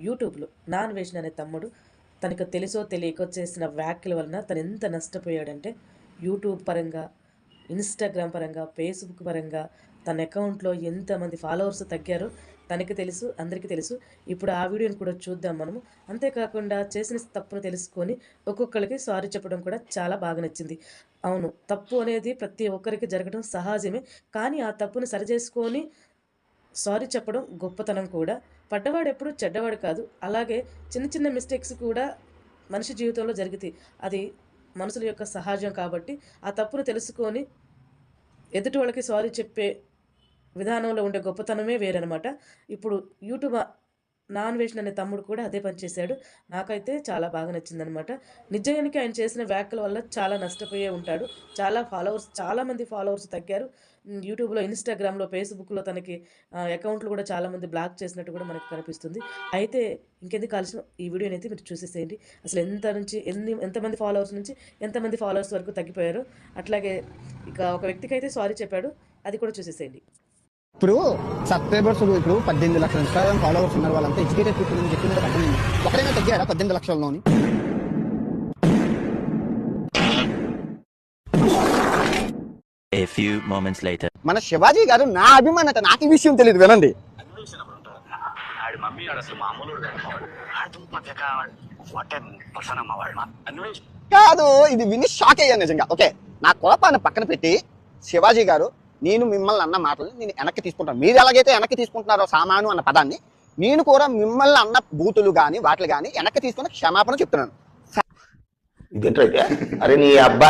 యూట్యూబ్లో నాన్ వేషన్ అనే తమ్ముడు తనకు తెలుసో తెలియకో చేసిన వ్యాఖ్యల వలన తను ఎంత నష్టపోయాడంటే యూట్యూబ్ పరంగా, ఇన్స్టాగ్రామ్ పరంగా, ఫేస్బుక్ పరంగా తన అకౌంట్లో ఎంతమంది ఫాలోవర్స్ తగ్గారో తనకి తెలుసు, అందరికీ తెలుసు. ఇప్పుడు ఆ వీడియోని కూడా చూద్దాం మనము. అంతేకాకుండా చేసిన తప్పును తెలుసుకొని ఒక్కొక్కరికి సారీ చెప్పడం కూడా చాలా బాగా నచ్చింది. అవును, తప్పు అనేది ప్రతి ఒక్కరికి జరగడం సహజమే. కానీ ఆ తప్పును సరిచేసుకొని సారీ చెప్పడం గొప్పతనం కూడా. పడ్డవాడు ఎప్పుడు చెడ్డవాడు కాదు. అలాగే చిన్న చిన్న మిస్టేక్స్ కూడా మనిషి జీవితంలో జరుగుతాయి. అది మనుషుల యొక్క సహజం కాబట్టి ఆ తప్పును తెలుసుకొని ఎదుటి వాళ్ళకి సారీ చెప్పే విధానంలో ఉండే గొప్పతనమే వేరనమాట. ఇప్పుడు యూట్యూబ్ నాన్ వేషన్ అనే తమ్ముడు కూడా అదే పని చేశాడు. నాకైతే చాలా బాగా నచ్చిందనమాట. నిజానికి ఆయన చేసిన వ్యాఖ్యల వల్ల చాలా నష్టపోయే ఉంటాడు. చాలామంది ఫాలోవర్స్ తగ్గారు. యూట్యూబ్లో, ఇన్స్టాగ్రామ్లో, ఫేస్బుక్లో తనకి అకౌంట్లు కూడా చాలామంది బ్లాక్ చేసినట్టు కూడా మనకు కనిపిస్తుంది. అయితే ఇంకెందుకు ఆలస్యం, ఈ వీడియోని అయితే మీరు చూసేసేయండి. అసలు ఎంతమంది ఫాలోవర్స్ నుంచి ఎంతమంది ఫాలోవర్స్ వరకు తగ్గిపోయారు. అట్లాగే ఇక ఒక వ్యక్తికి అయితే సారీ చెప్పాడు, అది కూడా చూసేసేయండి. ఇప్పుడు సబ్స్క్రైబర్స్ ఇప్పుడు 18 లక్షల ఇన్స్టాగ్రామ్ ఫాలోవర్స్ ఉన్నారు. వాళ్ళంతా ఎడ్యుకేటెడ్ పీపుల్ అని చెప్పిన తగ్గింది. ఒకడైనా తగ్గారా 18 లక్షల్లోని? A few moments later. మన శివాజీ గారు నా అభిమానత, నాకు ఈ విషయం తెలియదు, వినండి. కాదు, ఇది విని షాక్ అయ్యాను నిజంగా. ఓకే, నా కోపాన్ని పక్కన పెట్టి శివాజీ గారు, నేను మిమ్మల్ని అన్న మాటలు నేను వెనక్కి తీసుకుంటాను. మీరు ఎలాగైతే వెనక్కి తీసుకుంటున్నారో సామాను అన్న పదాన్ని, నేను కూడా మిమ్మల్ని అన్న బూతులు కానీ వాటిలు కానీ వెనక్కి తీసుకుని క్షమాపణ చెప్తున్నాను. అరే నీ అబ్బా